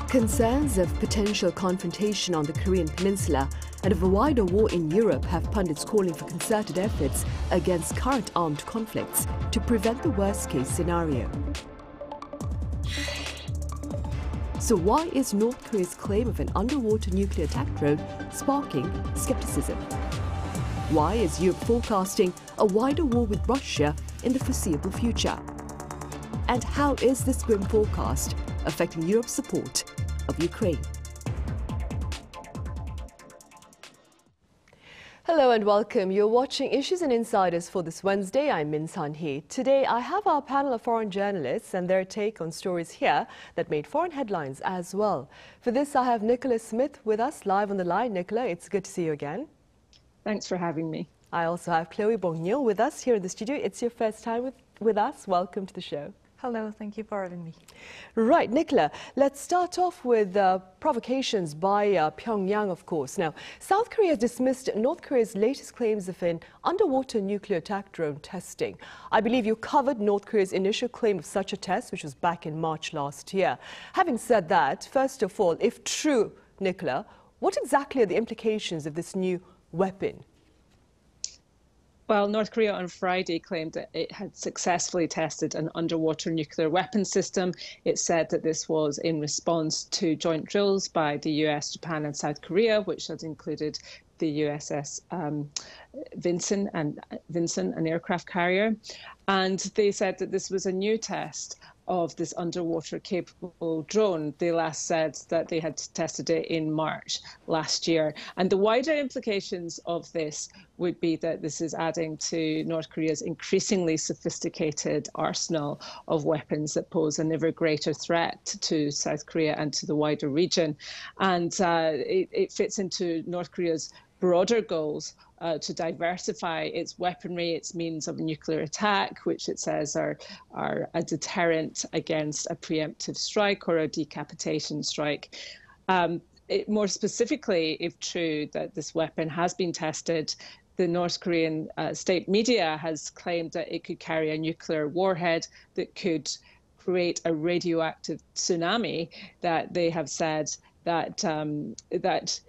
Concerns of potential confrontation on the Korean peninsula and of a wider war in Europe have pundits calling for concerted efforts against current armed conflicts to prevent the worst-case scenario. So why is North Korea's claim of an underwater nuclear attack drone sparking skepticism? Why is Europe forecasting a wider war with Russia in the foreseeable future? And how is this grim forecast affecting Europe's support of Ukraine? Hello and welcome. You're watching Issues and Insiders for this Wednesday. I'm Min Sunhee. Today I have our panel of foreign journalists and their take on stories here that made foreign headlines as well. For this I have Nicola Smith with us live on the line. Nicola, it's good to see you again. Thanks for having me. I also have Chloe Borgnon with us here in the studio. It's your first time with us. Welcome to the show. Hello, thank you for having me. Right, Nicola, let's start off with provocations by Pyongyang, of course. Now, South Korea has dismissed North Korea's latest claims of an underwater nuclear attack drone testing. I believe you covered North Korea's initial claim of such a test, which was back in March last year. Having said that, first of all, if true, Nicola, what exactly are the implications of this new weapon? Well, North Korea on Friday claimed that it had successfully tested an underwater nuclear weapon system. It said that this was in response to joint drills by the US, Japan and South Korea, which had included the USS Vincent, an aircraft carrier. And they said that this was a new test of this underwater capable drone. They last said that they had tested it in March last year. And the wider implications of this would be that this is adding to North Korea's increasingly sophisticated arsenal of weapons that pose an ever greater threat to South Korea and to the wider region. And it fits into North Korea's broader goals to diversify its weaponry, its means of nuclear attack, which it says are a deterrent against a preemptive strike or a decapitation strike. More specifically, if true that this weapon has been tested, the North Korean state media has claimed that it could carry a nuclear warhead that could create a radioactive tsunami. That they have said that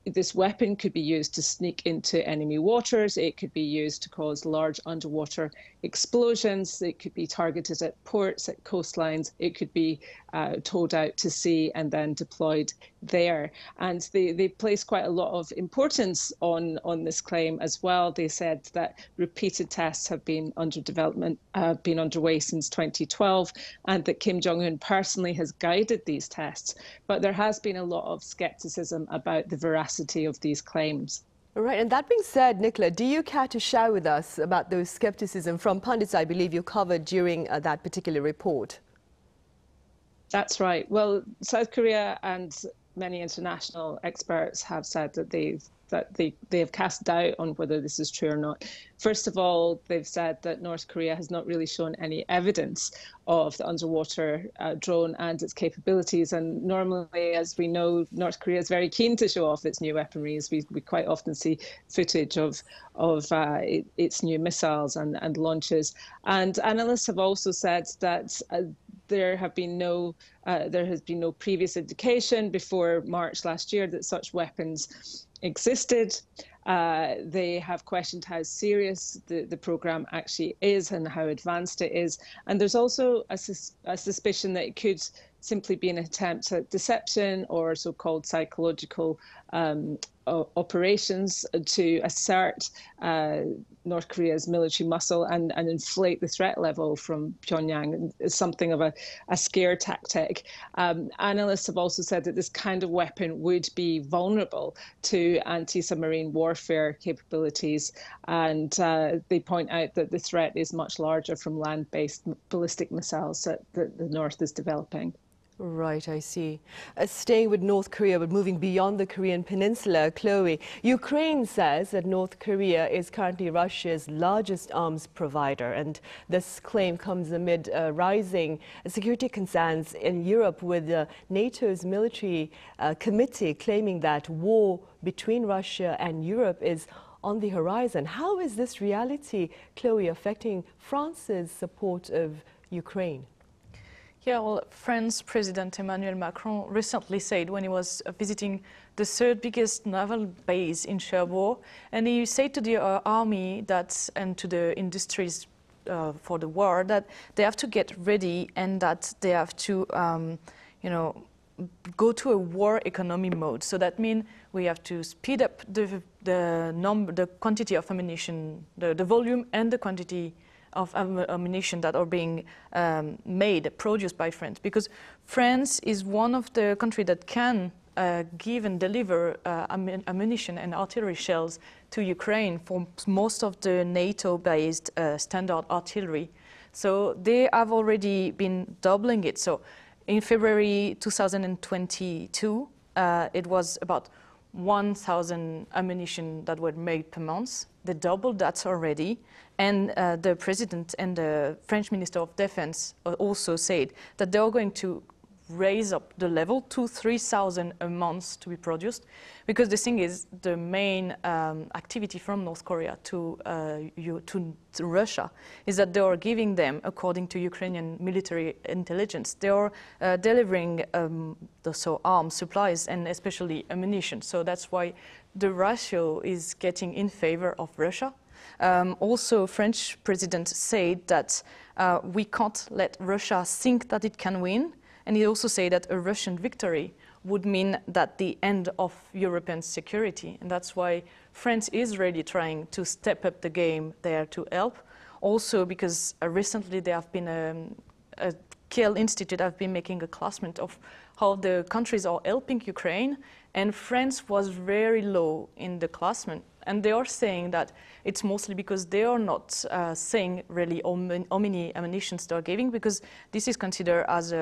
this weapon could be used to sneak into enemy waters. It could be used to cause large underwater explosions. It could be targeted at ports, at coastlines. It could be towed out to sea and then deployed there. And they place quite a lot of importance on this claim as well. They said that repeated tests have been underway since 2012, and that Kim Jong-un personally has guided these tests. But there has been a lot of skepticism about the veracity of these claims. Right, and that being said, Nicola, do you care to share with us about those skepticism from pundits I believe you covered during that particular report? That's right. Well, South Korea and many international experts have said that they have cast doubt on whether this is true or not. First of all, they've said that North Korea has not really shown any evidence of the underwater drone and its capabilities. And normally, as we know, North Korea is very keen to show off its new weaponry. We quite often see footage of its new missiles and launches. And analysts have also said that there has been no previous indication before March last year that such weapons existed. They have questioned how serious the program actually is and how advanced it is. And there's also a suspicion that it could simply be an attempt at deception or so-called psychological operations to assert North Korea's military muscle and inflate the threat level from Pyongyang. It's something of a scare tactic. Analysts have also said that this kind of weapon would be vulnerable to anti-submarine warfare capabilities. And they point out that the threat is much larger from land-based ballistic missiles that the North is developing. Right, I see. Staying with North Korea, but moving beyond the Korean peninsula, Chloe, Ukraine says that North Korea is currently Russia's largest arms provider, and this claim comes amid rising security concerns in Europe, with NATO's military committee claiming that war between Russia and Europe is on the horizon. How is this reality, Chloe, affecting France's support of Ukraine? Yeah, well, France's President Emmanuel Macron recently said when he was visiting the third biggest naval base in Cherbourg, and he said to the army that, and to the industries for the war, that they have to get ready and that they have to, go to a war economy mode. So that means we have to speed up the quantity of ammunition, the volume and the quantity of ammunition that are being produced by France, because France is one of the countries that can give and deliver ammunition and artillery shells to Ukraine for most of the NATO-based standard artillery. So they have already been doubling it. So in February 2022, it was about 1,000 ammunition that were made per month. They doubled that already. And the president and the French Minister of Defense also said that they are going to raise up the level to 3,000 a month to be produced, because the thing is, the main activity from North Korea to Russia is that they are giving them, according to Ukrainian military intelligence, they are delivering arms supplies and especially ammunition. So that's why the ratio is getting in favor of Russia. Also, French president said that we can't let Russia think that it can win. And he also said that a Russian victory would mean that the end of European security. And that's why France is really trying to step up the game there to help. Also because recently there have been a Kiel Institute have been making a classment of how the countries are helping Ukraine. And France was very low in the classment. And they are saying that it's mostly because they are not saying really how many ammunitions they are giving, because this is considered as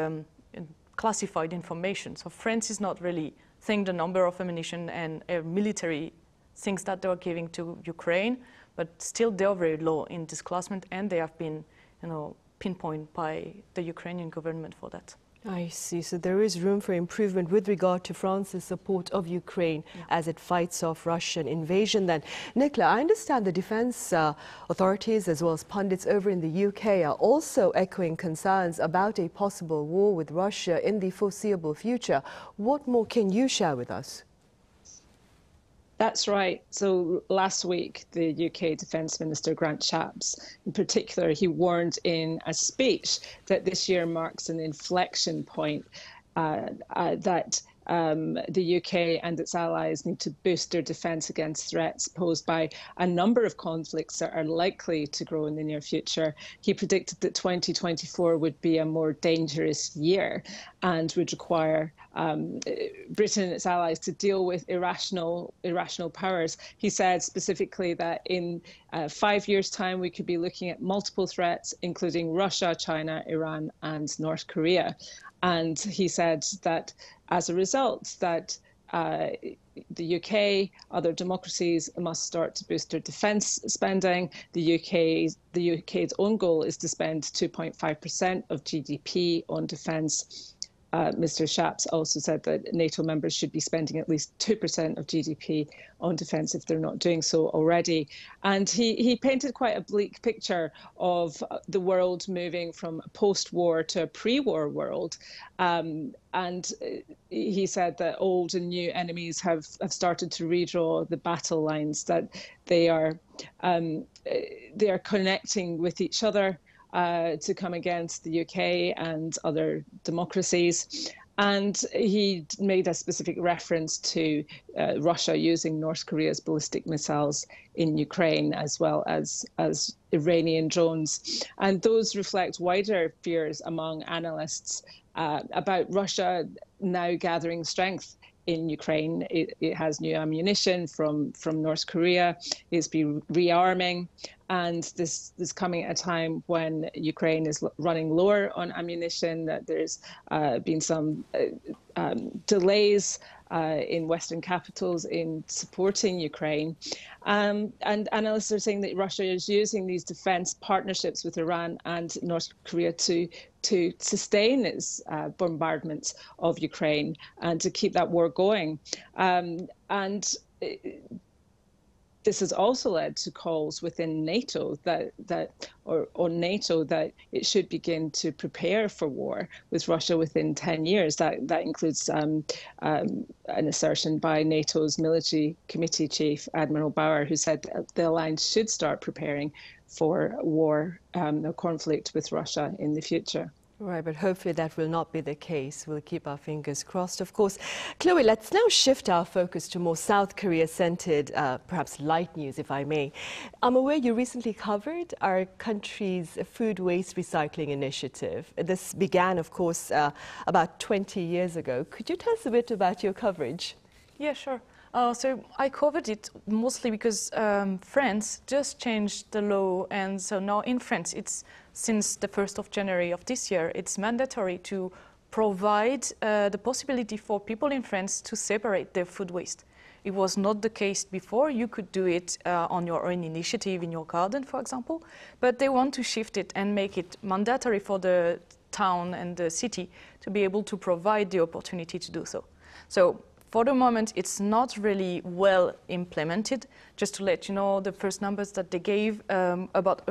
classified information. So France is not really saying the number of ammunition and military things that they are giving to Ukraine, but still they are very low in this classment, and they have been, pinpointed by the Ukrainian government for that. I see. So there is room for improvement with regard to France's support of Ukraine as it fights off Russian invasion then. Nicola, I understand the defense authorities as well as pundits over in the UK are also echoing concerns about a possible war with Russia in the foreseeable future. What more can you share with us? That's right. So last week, the UK Defence Minister, Grant Shapps, in particular, he warned in a speech that this year marks an inflection point, that the UK and its allies need to boost their defence against threats posed by a number of conflicts that are likely to grow in the near future. He predicted that 2024 would be a more dangerous year and would require Britain and its allies to deal with irrational powers. He said specifically that in 5 years' time, we could be looking at multiple threats, including Russia, China, Iran, and North Korea. And he said that as a result, that the UK, other democracies must start to boost their defence spending. The UK's own goal is to spend 2.5% of GDP on defence. Mr. Shapps also said that NATO members should be spending at least 2% of GDP on defence if they're not doing so already. And he painted quite a bleak picture of the world moving from a post-war to a pre-war world. And he said that old and new enemies have started to redraw the battle lines, that they are connecting with each other to come against the UK and other democracies. And he made a specific reference to Russia using North Korea's ballistic missiles in Ukraine, as well as Iranian drones. And those reflect wider fears among analysts about Russia now gathering strength in Ukraine. It has new ammunition from North Korea. It's been rearming. And this is coming at a time when Ukraine is running lower on ammunition, that there's been some delays in Western capitals in supporting Ukraine. And analysts are saying that Russia is using these defense partnerships with Iran and North Korea to sustain its bombardment of Ukraine and to keep that war going. this has also led to calls within NATO that it should begin to prepare for war with Russia within 10 years. That includes an assertion by NATO's military committee chief, Admiral Bauer, who said the alliance should start preparing for war, or conflict with Russia in the future. Right, but hopefully that will not be the case. We'll keep our fingers crossed, of course. Chloe, let's now shift our focus to more South Korea-centered, perhaps light news, if I may. I'm aware you recently covered our country's food waste recycling initiative. This began, of course, about 20 years ago. Could you tell us a bit about your coverage? Yeah, sure. So I covered it mostly because France just changed the law, and so now in France, since the 1st of January of this year, it's mandatory to provide the possibility for people in France to separate their food waste. It was not the case before. You could do it on your own initiative in your garden, for example, but they want to shift it and make it mandatory for the town and the city to be able to provide the opportunity to do so. So for the moment, it's not really well implemented. Just to let you know, the first numbers that they gave, about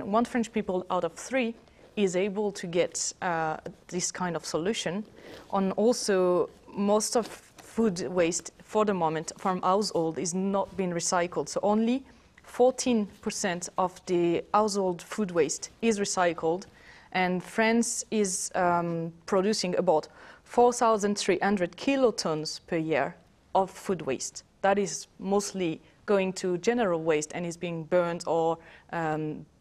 one French people out of 3 is able to get this kind of solution. And also, most of food waste for the moment from household is not being recycled. So only 14% of the household food waste is recycled. And France is producing about 4,300 kilotons per year of food waste. That is mostly going to general waste and is being burned or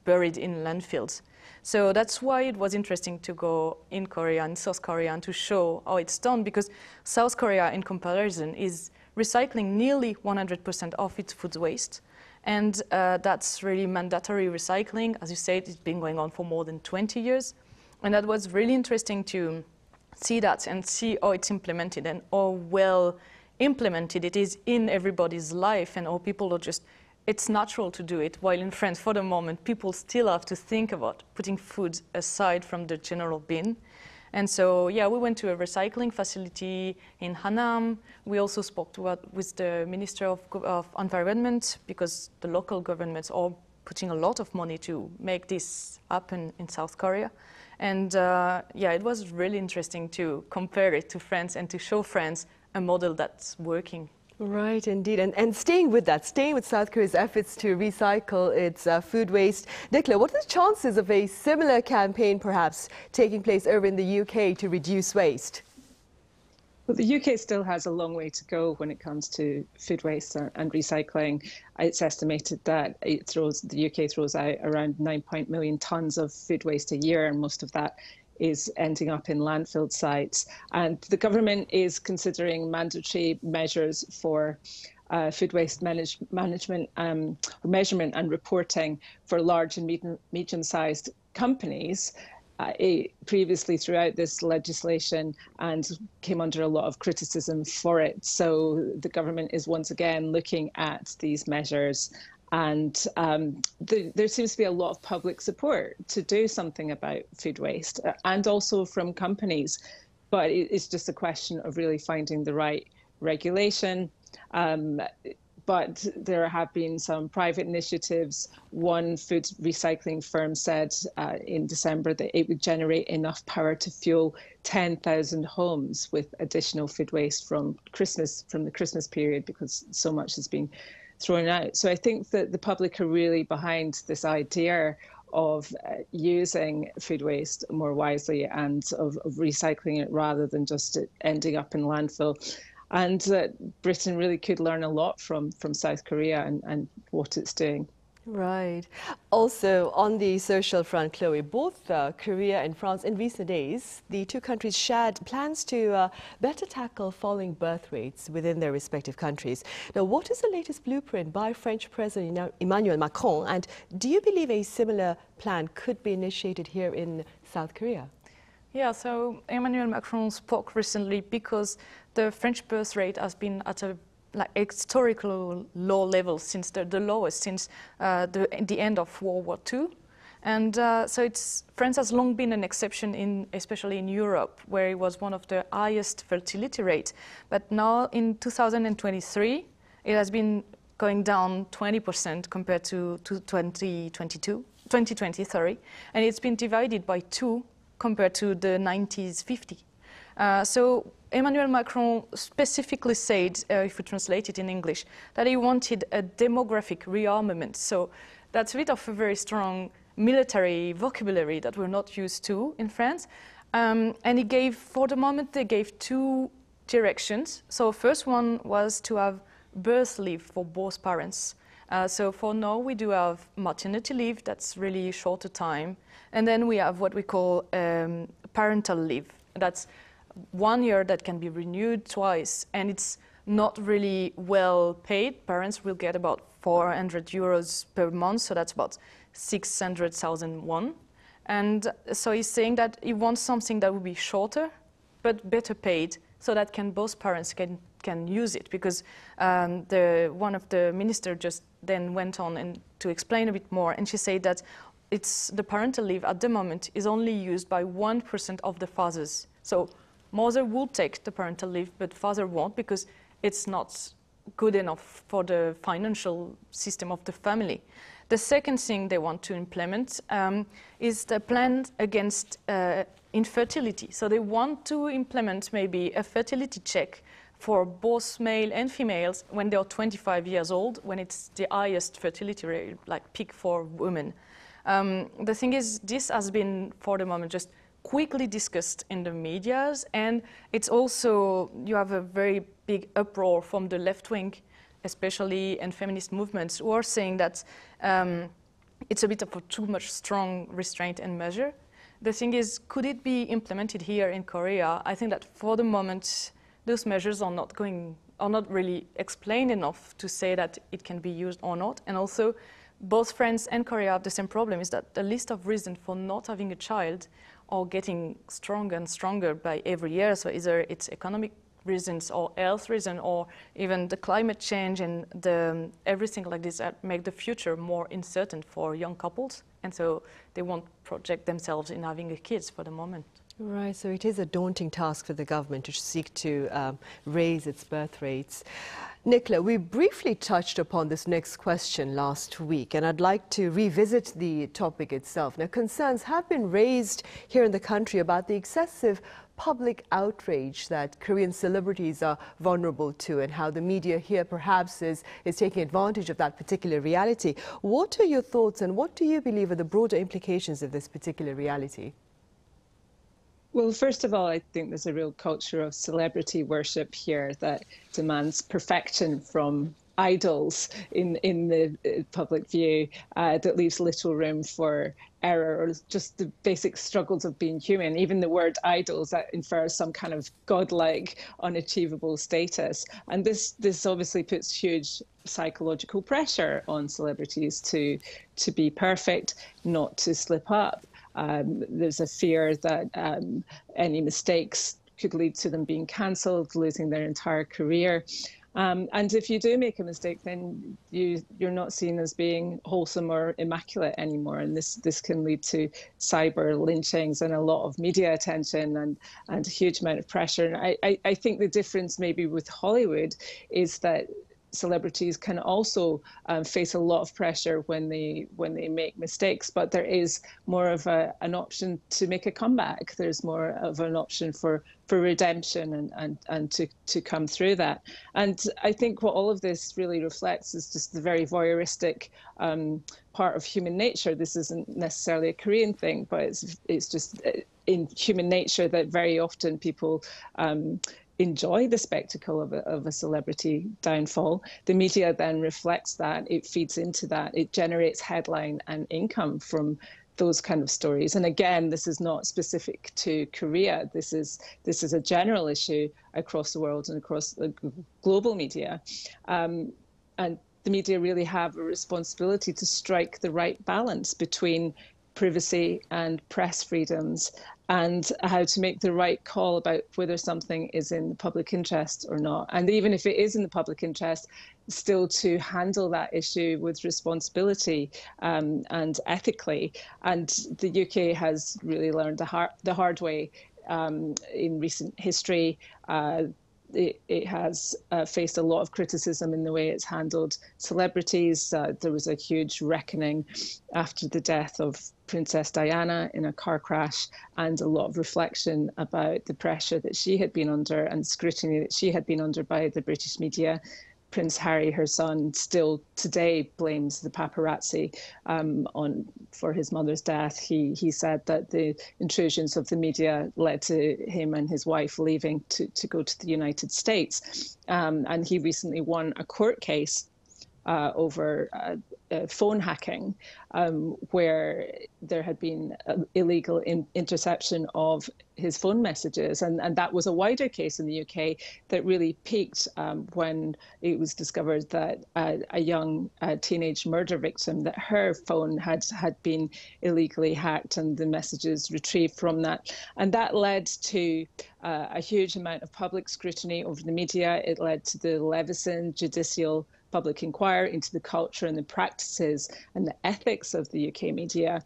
buried in landfills. So that's why it was interesting to go in Korea and South Korea and to show how it's done, because South Korea, in comparison, is recycling nearly 100% of its food waste. And that's really mandatory recycling. As you said, it's been going on for more than 20 years. And that was really interesting to see that and see how it's implemented and how well implemented it is in everybody's life, and how people are just, it's natural to do it. While in France, for the moment, people still have to think about putting food aside from the general bin. And so, yeah, we went to a recycling facility in Hanam. We also spoke with the Minister of Environment, because the local governments are putting a lot of money to make this happen in South Korea. And yeah, it was really interesting to compare it to France and to show France a model that's working. Right, indeed. And staying with South Korea's efforts to recycle its food waste, Nicola, what are the chances of a similar campaign perhaps taking place over in the UK to reduce waste? Well, the UK still has a long way to go when it comes to food waste and recycling. It's estimated that the UK throws out around 9 million tonnes of food waste a year, and most of that is ending up in landfill sites. And the government is considering mandatory measures for food waste management, measurement and reporting for large and medium-sized companies. Previously throughout this legislation, and came under a lot of criticism for it. So the government is once again looking at these measures, and there seems to be a lot of public support to do something about food waste, and also from companies. But it's just a question of really finding the right regulation. But there have been some private initiatives. One food recycling firm said in December that it would generate enough power to fuel 10,000 homes with additional food waste from the Christmas period, because so much has been thrown out. So I think that the public are really behind this idea of using food waste more wisely and of recycling it rather than just it ending up in landfill. And Britain really could learn a lot from South Korea and what it's doing. Right. Also, on the social front, Chloe, both Korea and France in recent days, the two countries shared plans to better tackle falling birth rates within their respective countries. Now, what is the latest blueprint by French President Emmanuel Macron, and do you believe a similar plan could be initiated here in South Korea? Yeah, so Emmanuel Macron spoke recently because the French birth rate has been at a historical low level since the lowest since the end of World War II. And so France has long been an exception, especially in Europe, where it was one of the highest fertility rates. But now in 2023, it has been going down 20% compared to 2020, sorry, and it's been divided by 2 compared to the 90s 50. So Emmanuel Macron specifically said, if we translate it in English, that he wanted a demographic rearmament. So that's a bit of a very strong military vocabulary that we're not used to in France. And he gave, for the moment, they gave 2 directions. So first one was to have birth leave for both parents. So for now, we do have maternity leave, that's really shorter time. And then we have what we call parental leave. That's 1 year that can be renewed twice, and it's not really well paid. Parents will get about 400 euros per month, so that's about 600,000 won. And so he's saying that he wants something that will be shorter, but better paid, so that both parents can use it. Because one of the ministers just then went on to explain a bit more, and she said that the parental leave at the moment is only used by 1% of the fathers. So mother will take the parental leave, but father won't, because it's not good enough for the financial system of the family. The second thing they want to implement is the plan against infertility. So they want to implement maybe a fertility check for both male and females when they are 25 years old, when it's the highest fertility rate, like peak for women. The thing is, this has been, for the moment, just quickly discussed in the medias, and it's also, you have a very big uproar from the left wing, especially, and feminist movements, who are saying that it's a bit of a too much strong restraint and measure. The thing is, could it be implemented here in Korea? I think that for the moment, those measures are not really explained enough to say that it can be used or not. And also, both France and Korea have the same problem, is that the list of reasons for not having a child are getting stronger and stronger by every year. So either it's economic reasons or health reasons, or even the climate change and everything like this that make the future more uncertain for young couples. And so they won't project themselves in having a kids for the moment. Right, so it is a daunting task for the government to seek to raise its birth rates. Nicola, we briefly touched upon this next question last week, and I'd like to revisit the topic itself. Now, concerns have been raised here in the country about the excessive public outrage that Korean celebrities are vulnerable to, and how the media here perhaps is taking advantage of that particular reality. What are your thoughts, and what do you believe are the broader implications of this particular reality? Well, first of all, I think there's a real culture of celebrity worship here that demands perfection from idols in the public view, that leaves little room for error or just the basic struggles of being human. Even the word idols, that infers some kind of godlike, unachievable status. And this obviously puts huge psychological pressure on celebrities to be perfect, not to slip up. There's a fear that any mistakes could lead to them being cancelled, losing their entire career. And if you do make a mistake, then you're not seen as being wholesome or immaculate anymore. And this can lead to cyber lynchings and a lot of media attention and a huge amount of pressure. And I think the difference maybe with Hollywood is that celebrities can also face a lot of pressure when they make mistakes, but there is more of an option to make a comeback. There's more of an option for redemption and to come through that. And I think what all of this really reflects is just the very voyeuristic part of human nature. This isn't necessarily a Korean thing, but it's just in human nature that very often people enjoy the spectacle of a celebrity downfall. The media then reflects that, it feeds into that, it generates headline and income from those kind of stories. And again, this is not specific to Korea. This is a general issue across the world and across the global media. And the media really have a responsibility to strike the right balance between privacy and press freedoms, and how to make the right call about whether something is in the public interest or not. And even if it is in the public interest, still to handle that issue with responsibility and ethically. And the UK has really learned the hard way in recent history. it has faced a lot of criticism in the way it's handled celebrities. There was a huge reckoning after the death of Princess Diana in a car crash, and a lot of reflection about the pressure that she had been under and scrutiny that she had been under by the British media. Prince Harry, her son, still today blames the paparazzi for his mother's death. He said that the intrusions of the media led to him and his wife leaving to go to the United States. And he recently won a court case over phone hacking, where there had been illegal interception of his phone messages. And that was a wider case in the UK that really peaked when it was discovered that a young teenage murder victim, that her phone had been illegally hacked and the messages retrieved from that. And that led to a huge amount of public scrutiny over the media. It led to the Leveson judicial public inquiry into the culture and the practices and the ethics of the UK media,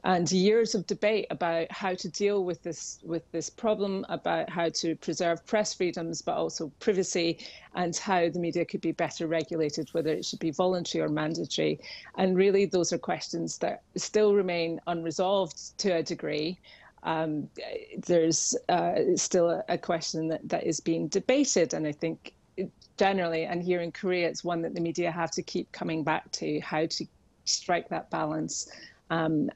and years of debate about how to deal with this problem, about how to preserve press freedoms but also privacy, and how the media could be better regulated, whether it should be voluntary or mandatory. And really those are questions that still remain unresolved to a degree. There's still a question that is being debated, and I think generally, and here in Korea, it's one that the media have to keep coming back to, how to strike that balance and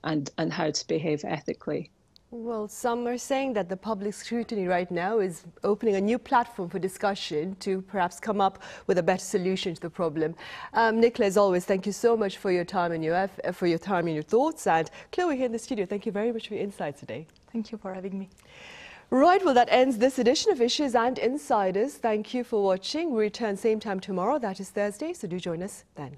how to behave ethically. Well, some are saying that the public scrutiny right now is opening a new platform for discussion to perhaps come up with a better solution to the problem. Nicola, as always, thank you so much for your time and your thoughts. And Chloe here in the studio, thank you very much for your insights today. Thank you for having me. Right, well, that ends this edition of Issues and Insiders. Thank you for watching. We return same time tomorrow. That is Thursday, so do join us then.